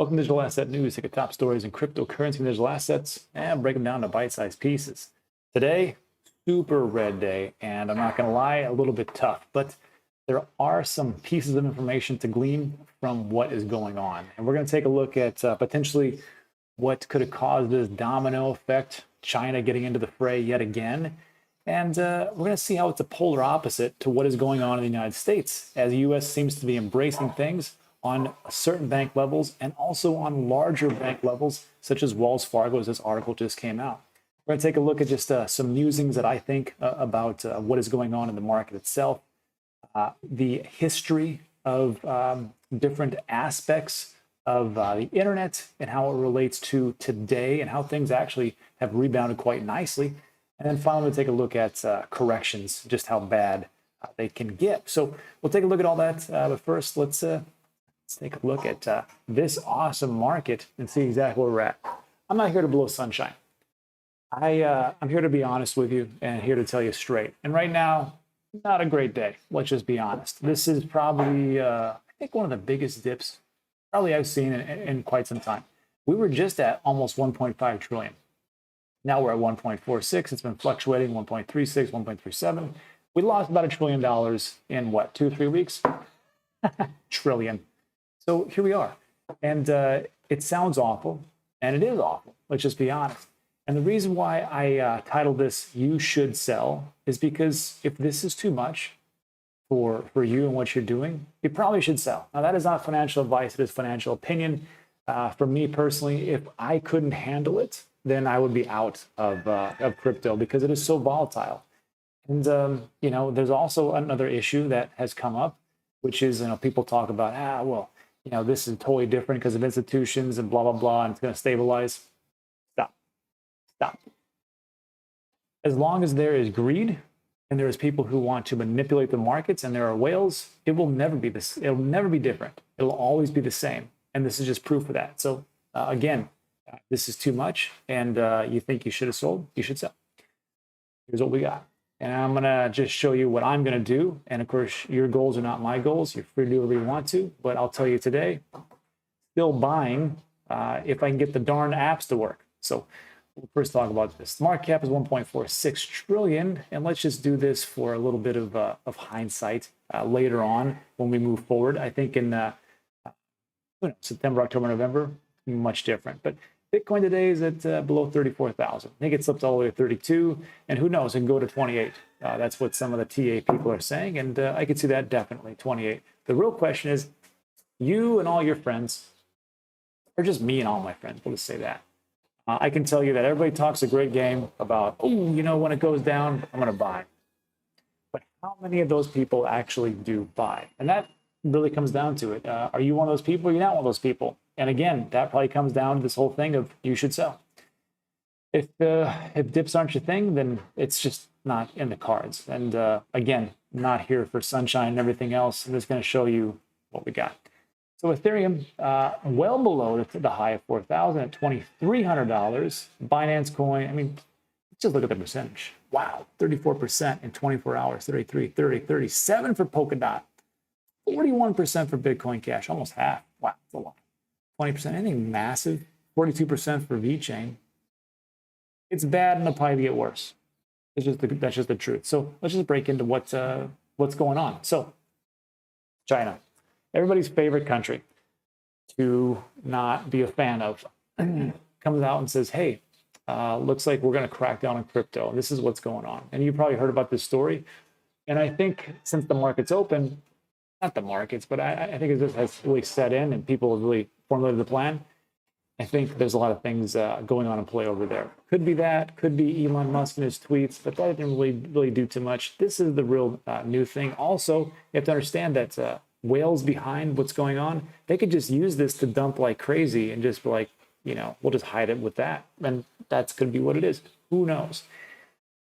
Welcome to Digital Asset News. Take the top stories in cryptocurrency and digital assets and break them down to bite-sized pieces. Today, super red day, and I'm not going to lie, a little bit tough, but there are some pieces of information to glean from what is going on. And we're going to take a look at potentially what could have caused this domino effect, China getting into the fray yet again. And we're going to see how it's a polar opposite to what is going on in the United States, as the U.S. seems to be embracing things on certain bank levels and also on larger bank levels, such as Wells Fargo, as this article just came out. We're going to take a look at just some musings that I think about what is going on in the market itself, the history of different aspects of the internet and how it relates to today and how things actually have rebounded quite nicely. And then finally, we'll take a look at corrections, just how bad they can get. So we'll take a look at all that. But first, let's take a look at this awesome market and see exactly where we're at. I'm not here to blow sunshine. I'm here to be honest with you and here to tell you straight. And right now, not a great day. Let's just be honest. This is probably, I think, one of the biggest dips probably I've seen in quite some time. We were just at almost 1.5 trillion. Now we're at 1.46. It's been fluctuating, 1.36, 1.37. We lost about $1 trillion in what, 2-3 weeks? Trillion. So here we are. And it sounds awful, and it is awful. Let's just be honest. And the reason why I titled this "You Should Sell" is because if this is too much for you and what you're doing, you probably should sell. Now, that is not financial advice. It is financial opinion. For me personally, if I couldn't handle it, then I would be out of crypto because it is so volatile. And, you know, there's also another issue that has come up, which is, you know, people talk about, well, you know, this is totally different because of institutions and blah, blah, blah, and it's going to stabilize. Stop. As long as there is greed and there is people who want to manipulate the markets and there are whales, it will never be this. It'll never be different. It'll always be the same. And this is just proof of that. So again, this is too much and you think you should have sold, you should sell. Here's what we got. And I'm going to just show you what I'm going to do. And of course, your goals are not my goals. You're free to do whatever you want to. But I'll tell you today, still buying if I can get the darn apps to work. So we'll first talk about this. The market cap is 1.46 trillion. And let's just do this for a little bit of hindsight later on when we move forward. I think in September, October, November, much different. But Bitcoin today is at below 34,000. I think it slipped all the way to 32, and who knows, it can go to 28. That's what some of the TA people are saying, and I could see that definitely, 28. The real question is, you and all your friends, or just me and all my friends, we'll just say that. I can tell you that everybody talks a great game about, oh, you know, when it goes down, I'm going to buy. But how many of those people actually do buy? And that really comes down to it. Are you one of those people or are you not one of those people? And again, that probably comes down to this whole thing of you should sell. If dips aren't your thing, then it's just not in the cards. And again, not here for sunshine and everything else. I'm just going to show you what we got. So Ethereum, well below the high of 4,000 at $2,300. Binance Coin, I mean, just look at the percentage. Wow, 34% in 24 hours, 33, 30, 37 for Polkadot, 41% for Bitcoin Cash, almost half. Wow, that's a lot. 20%, anything massive, 42% for VeChain. It's bad and it'll probably get worse. That's just the truth. So let's just break into what's going on. So China, everybody's favorite country to not be a fan of, comes out and says, hey, looks like we're going to crack down on crypto. This is what's going on. And you probably heard about this story. And I think since the market's open, not the markets, but I think it just has really set in and people have really formulated the plan. I think there's a lot of things going on in play over there. Could be that, could be Elon Musk and his tweets, but that didn't really do too much. This is the real new thing. Also, you have to understand that whales behind what's going on, they could just use this to dump like crazy and just be like, you know, we'll just hide it with that. And that's going to be what it is. Who knows?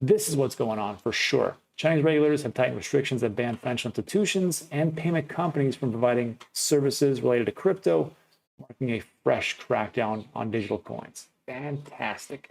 This is what's going on for sure. Chinese regulators have tightened restrictions that ban financial institutions and payment companies from providing services related to crypto, marking a fresh crackdown on digital coins. Fantastic.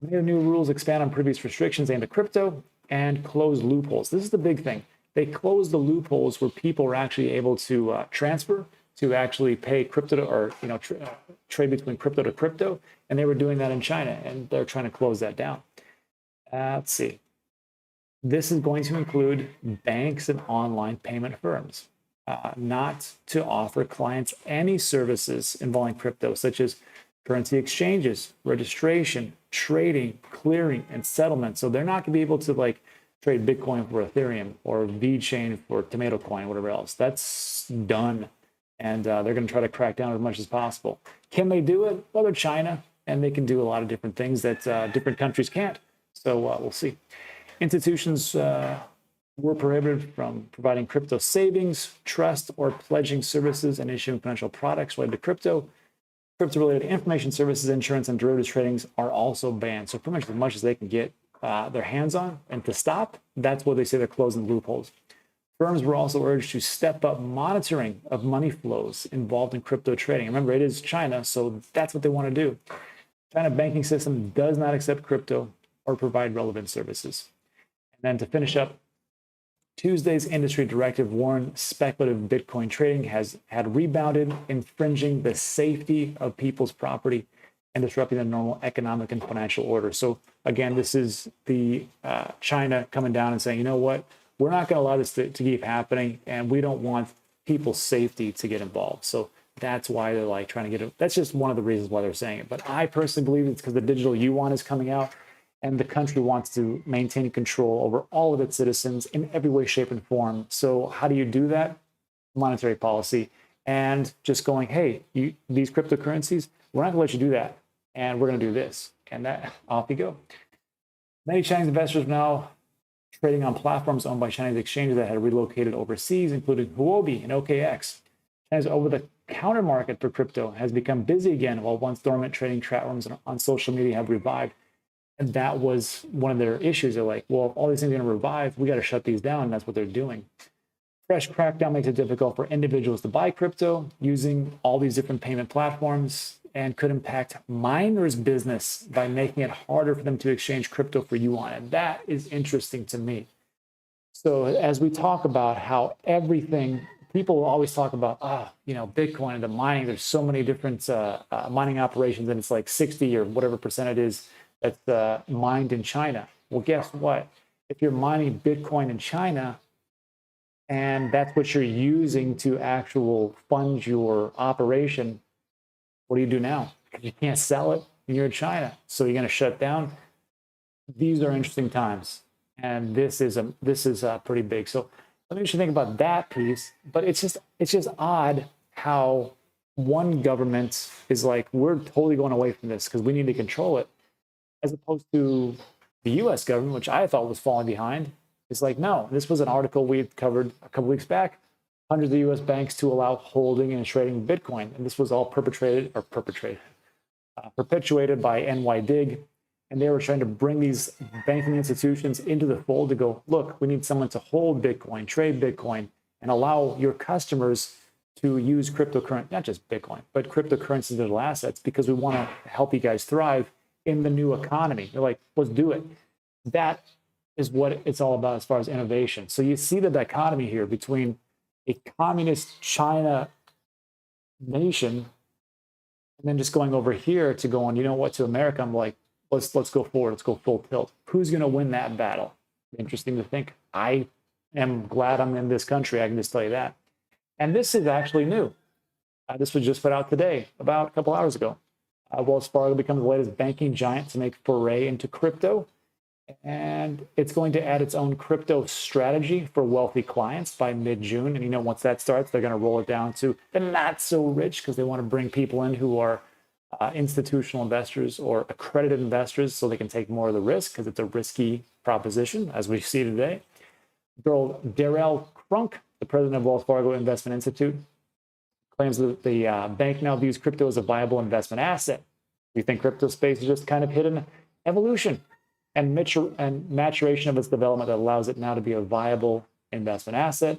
Many of the new rules expand on previous restrictions aimed at crypto and close loopholes. This is the big thing. They closed the loopholes where people were actually able to transfer, to actually pay crypto to, or trade between crypto to crypto, and they were doing that in China, and they're trying to close that down. Let's see. This is going to include banks and online payment firms, not to offer clients any services involving crypto, such as currency exchanges, registration, trading, clearing, and settlement. So they're not going to be able to like trade Bitcoin for Ethereum or VeChain for Tomato Coin, whatever else. That's done. And they're going to try to crack down as much as possible. Can they do it? Well, they're China, and they can do a lot of different things that different countries can't. So we'll see. Institutions were prohibited from providing crypto savings, trust, or pledging services and issuing financial products related to crypto. Crypto-related information services, insurance, and derivatives tradings are also banned. So pretty much as much as they can get their hands on, and to stop, that's what they say they're closing the loopholes. Firms were also urged to step up monitoring of money flows involved in crypto trading. Remember, it is China, so that's what they want to do. China banking system does not accept crypto or provide relevant services. And then to finish up, Tuesday's industry directive warned speculative Bitcoin trading had rebounded, infringing the safety of people's property and disrupting the normal economic and financial order. So again, this is the China coming down and saying, you know what, we're not going to allow this to keep happening, and we don't want people's safety to get involved. So that's why they're like trying to get it. That's just one of the reasons why they're saying it. But I personally believe it's because the digital yuan is coming out, and the country wants to maintain control over all of its citizens in every way, shape, and form. So how do you do that? Monetary policy, and just going, hey, these cryptocurrencies, we're not going to let you do that, and we're going to do this, and that off you go. Many Chinese investors are now trading on platforms owned by Chinese exchanges that had relocated overseas, including Huobi and OKX. China's over-the-counter market for crypto has become busy again, while once dormant trading platforms on social media have revived. And that was one of their issues. They're like, well, if all these things are going to revive, we got to shut these down. And that's what they're doing. Fresh crackdown makes it difficult for individuals to buy crypto using all these different payment platforms, and could impact miners' business by making it harder for them to exchange crypto for yuan. And that is interesting to me. So as we talk about how everything, people always talk about, Bitcoin and the mining, there's so many different mining operations, and it's like 60 or whatever percent it is that's mined in China. Well, guess what? If you're mining Bitcoin in China, and that's what you're using to actual fund your operation, what do you do now? Because you can't sell it and you're in China. So you're going to shut down. These are interesting times. And this is pretty big. So let me just think about that piece. But it's just odd how one government is like, we're totally going away from this because we need to control it, as opposed to the US government, which I thought was falling behind. It's like, no, this was an article we had covered a couple weeks back. Hundreds of US banks to allow holding and trading Bitcoin. And this was all perpetuated by NYDIG. And they were trying to bring these banking institutions into the fold to go, look, we need someone to hold Bitcoin, trade Bitcoin, and allow your customers to use cryptocurrency, not just Bitcoin, but cryptocurrency digital assets, because we want to help you guys thrive in the new economy. They're like, let's do it. That is what it's all about as far as innovation. So you see the dichotomy here between a communist China nation and then just going over here to going, you know what, to America. I'm like, let's go forward. Let's go full tilt. Who's going to win that battle? Interesting to think. I am glad I'm in this country. I can just tell you that. And this is actually new. This was just put out today, about a couple hours ago. Wells Fargo becomes the latest banking giant to make foray into crypto. And it's going to add its own crypto strategy for wealthy clients by mid-June. And once that starts, they're going to roll it down to the not so rich, because they want to bring people in who are institutional investors or accredited investors, so they can take more of the risk, because it's a risky proposition, as we see today. Darrell Crunk, the president of Wells Fargo Investment Institute, claims that the bank now views crypto as a viable investment asset. We think crypto space is just kind of hidden evolution and maturation of its development that allows it now to be a viable investment asset.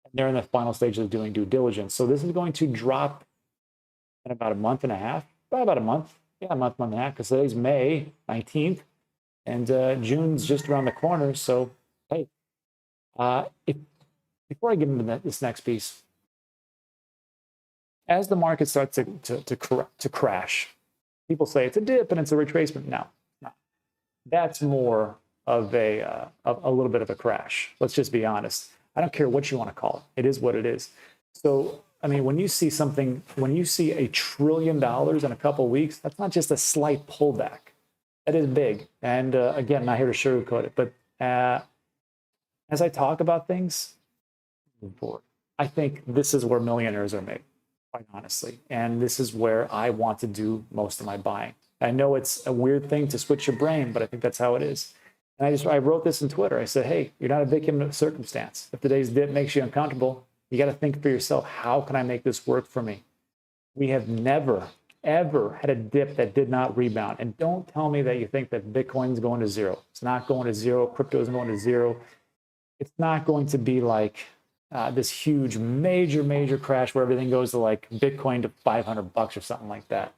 And they're in the final stages of doing due diligence. So this is going to drop in about a month and a half, about a month. Yeah, a month and a half, because today's May 19th, and June's just around the corner. So, hey, before I get into this next piece, as the market starts to crash, people say it's a dip and it's a retracement. No, no. That's more of a little bit of a crash. Let's just be honest. I don't care what you want to call it. It is what it is. So, I mean, when you see something, when you see $1 trillion in a couple of weeks, that's not just a slight pullback. That is big. And again, not here to sugarcoat it, but as I talk about things, I think this is where millionaires are made, quite honestly. And this is where I want to do most of my buying. I know it's a weird thing to switch your brain, but I think that's how it is. And I wrote this on Twitter. I said, hey, you're not a victim of circumstance. If today's dip makes you uncomfortable, you got to think for yourself, how can I make this work for me? We have never, ever had a dip that did not rebound. And don't tell me that you think that Bitcoin's going to zero. It's not going to zero. Crypto isn't going to zero. It's not going to be like this huge, major crash where everything goes to like Bitcoin to $500 or something like that.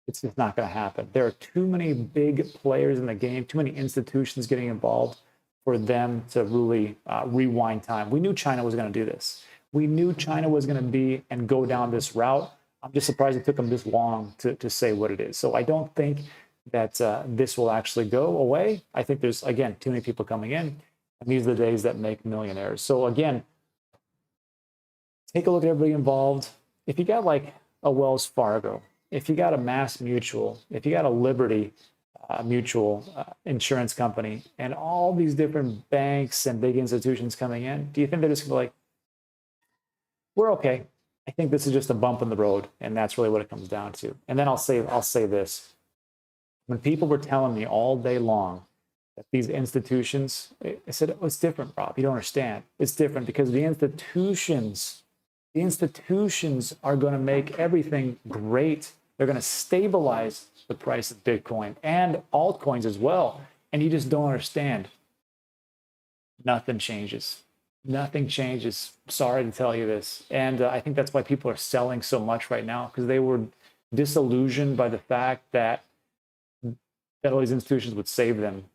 It's just not going to happen. There are too many big players in the game, too many institutions getting involved for them to really rewind time. We knew China was going to do this. We knew China was going to be and go down this route. I'm just surprised it took them this long to say what it is. So I don't think that this will actually go away. I think there's, again, too many people coming in, and these are the days that make millionaires. So again, take a look at everybody involved. If you got like a Wells Fargo, if you got a Mass Mutual, if you got a Liberty Mutual insurance company, and all these different banks and big institutions coming in, do you think they're just gonna be like, we're okay? I think this is just a bump in the road, and that's really what it comes down to. And then I'll say this. When people were telling me all day long that these institutions, I said, oh, it's different, Rob. You don't understand. It's different because the institutions are going to make everything great. They're going to stabilize the price of Bitcoin and altcoins as well. And you just don't understand. Nothing changes. Nothing changes. Sorry to tell you this. And I think that's why people are selling so much right now, because they were disillusioned by the fact that all these institutions would save them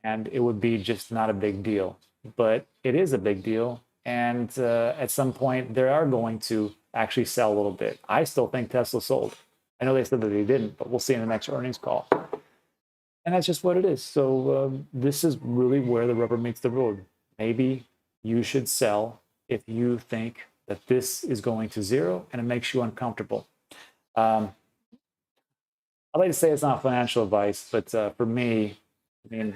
and it would be just not a big deal. But it is a big deal. And at some point, they are going to actually sell a little bit. I still think Tesla sold. I know they said that they didn't, but we'll see in the next earnings call. And that's just what it is. So this is really where the rubber meets the road. Maybe you should sell if you think that this is going to zero and it makes you uncomfortable. I'd like to say it's not financial advice, but for me, I mean,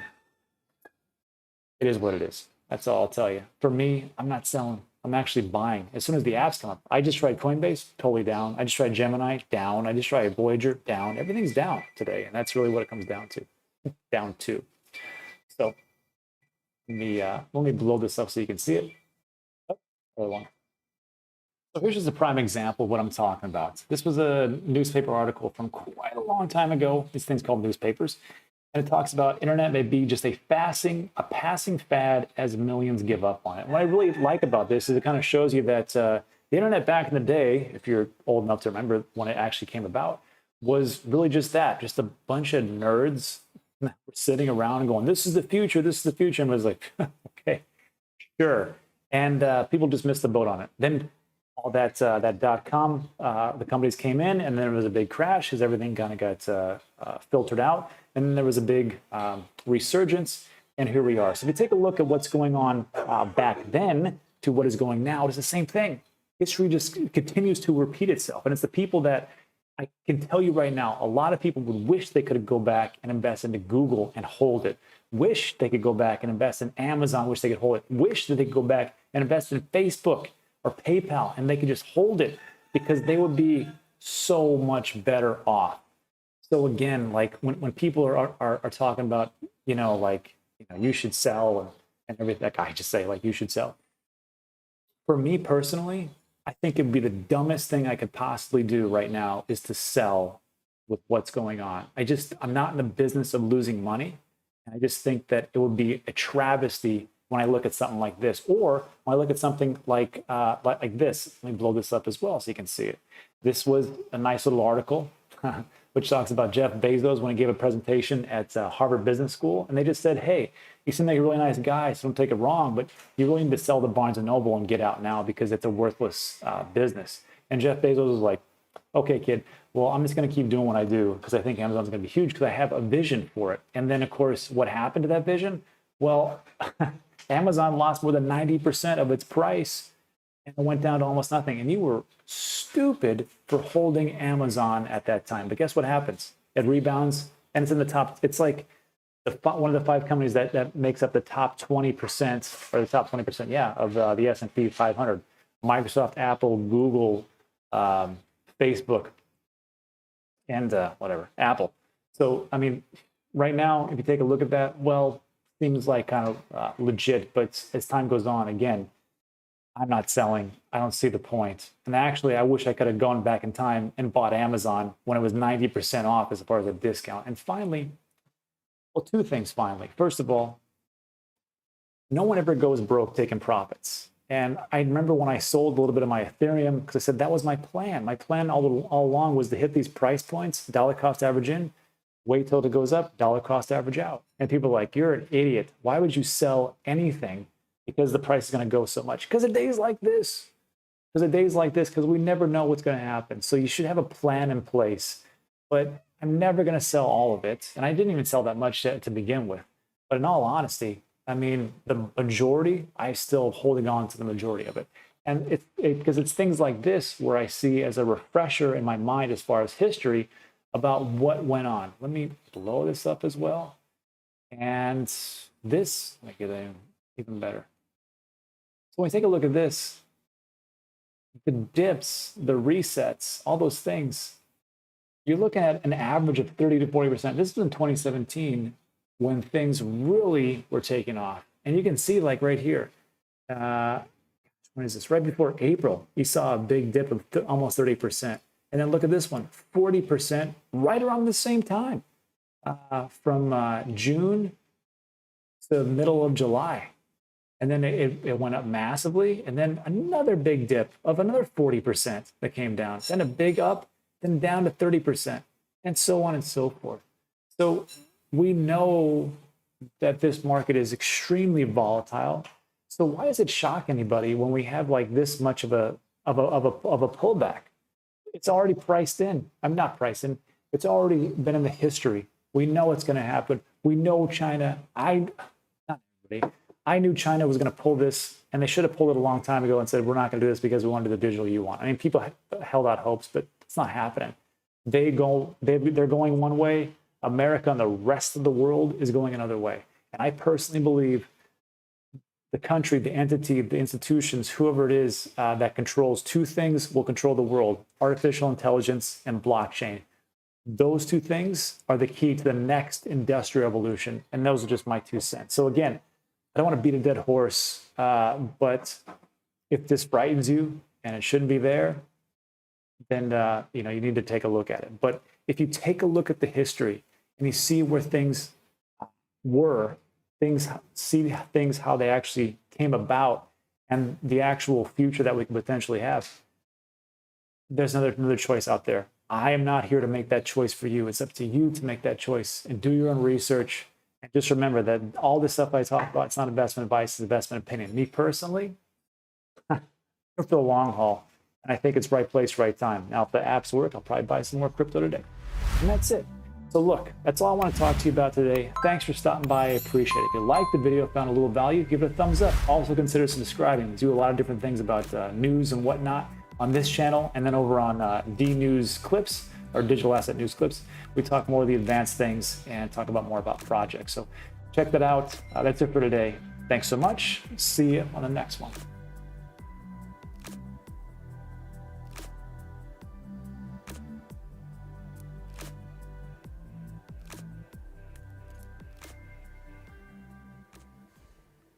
it is what it is. That's all I'll tell you. For me, I'm not selling. I'm actually buying. As soon as the apps come up, I just tried Coinbase, totally down. I just tried Gemini, down. I just tried Voyager, down. Everything's down today, and that's really what it comes down to. Down to. So let me blow this up so you can see it. Oh, other one. So here's just a prime example of what I'm talking about. This was a newspaper article from quite a long time ago. These things called newspapers. And it talks about internet may be just a passing fad as millions give up on it. What I really like about this is it kind of shows you that the internet back in the day, if you're old enough to remember when it actually came about, was really just that, just a bunch of nerds sitting around and going, this is the future, this is the future. And I was like, okay, sure. And people just missed the boat on it. Then all that .com, the companies came in, and then there was a big crash as everything kind of got filtered out. And then there was a big resurgence, and here we are. So if you take a look at what's going on back then to what is going now, it's the same thing. History just continues to repeat itself. And it's the people that I can tell you right now, a lot of people would wish they could go back and invest into Google and hold it. Wish they could go back and invest in Amazon, wish they could hold it. Wish that they could go back and invest in Facebook or PayPal, and they could just hold it because they would be so much better off. So again, like when people are talking about, you should sell and everything, like I just say, like, you should sell. For me personally, I think it'd be the dumbest thing I could possibly do right now is to sell with what's going on. I'm not in the business of losing money. And I just think that it would be a travesty when I look at something like this, or when I look at something like this. Let me blow this up as well so you can see it. This was a nice little article which talks about Jeff Bezos when he gave a presentation at Harvard Business School. And they just said, hey, you seem like a really nice guy, so don't take it wrong, but you really need to sell the Barnes & Noble and get out now because it's a worthless business. And Jeff Bezos was like, okay, kid, well, I'm just going to keep doing what I do because I think Amazon's going to be huge because I have a vision for it. And then, of course, what happened to that vision? Well, Amazon lost more than 90% of its price and it went down to almost nothing. And you were stupid for holding Amazon at that time. But guess what happens? It rebounds and it's in the top. It's like one of the 5 companies that makes up the top 20% or the top 20%, yeah, of the S&P 500. Microsoft, Apple, Google, Facebook, and whatever, Apple. So, I mean, right now, if you take a look at that, well, seems like kind of legit, but as time goes on, again, I'm not selling. I don't see the point. And actually, I wish I could have gone back in time and bought Amazon when it was 90% off as far as a discount. And finally, well, 2 things finally. First of all, no one ever goes broke taking profits. And I remember when I sold a little bit of my Ethereum, because I said that was my plan. My plan all along was to hit these price points, dollar cost average in, wait till it goes up, dollar cost average out. And people are like, you're an idiot. Why would you sell anything because the price is going to go so much? Because of days like this. Because we never know what's going to happen. So you should have a plan in place. But I'm never going to sell all of it. And I didn't even sell that much to begin with. But in all honesty, I mean, the majority, I'm still holding on to the majority of it. And because it's things like this where I see as a refresher in my mind as far as history about what went on. Let me blow this up as well. And this, make it even better. So when you take a look at this, the dips, the resets, all those things, you're looking at an average of 30 to 40%. This was in 2017 when things really were taking off. And you can see like right here, when is this? Right before April, you saw a big dip of almost 30%. And then look at this one, 40% right around the same time, from June to the middle of July. And then it went up massively. And then another big dip of another 40% that came down. Then a big up, then down to 30%, and so on and so forth. So we know that this market is extremely volatile. So why does it shock anybody when we have like this much of a pullback? It's already priced in. I'm not priced in. It's already been in the history. We know it's going to happen. We know China. I knew China was going to pull this, and they should have pulled it a long time ago and said, we're not going to do this because we want to do the digital yuan. I mean, people held out hopes, but it's not happening. They're going one way. America and the rest of the world is going another way. And I personally believe the country, the entity, the institutions, whoever it is that controls 2 things will control the world: artificial intelligence and blockchain. Those 2 things are the key to the next industrial revolution. And those are just my 2 cents. So again, I don't want to beat a dead horse, but if this frightens you and it shouldn't be there, then you need to take a look at it. But if you take a look at the history and you see where things were, see things how they actually came about, and the actual future that we can potentially have, there's another choice out there. I am not here to make that choice for you. It's up to you to make that choice and do your own research. And just remember that all this stuff I talk about, it's not investment advice, it's investment opinion. Me personally, for the long haul. And I think it's right place, right time. Now, if the apps work, I'll probably buy some more crypto today. And that's it. So look, that's all I want to talk to you about today. Thanks for stopping by. I appreciate it. If you liked the video, found a little value, give it a thumbs up. Also consider subscribing. We do a lot of different things about news and whatnot on this channel. And then over on D-News Clips, or Digital Asset News Clips, we talk more of the advanced things and talk about more about projects. So check that out. That's it for today. Thanks so much. See you on the next one.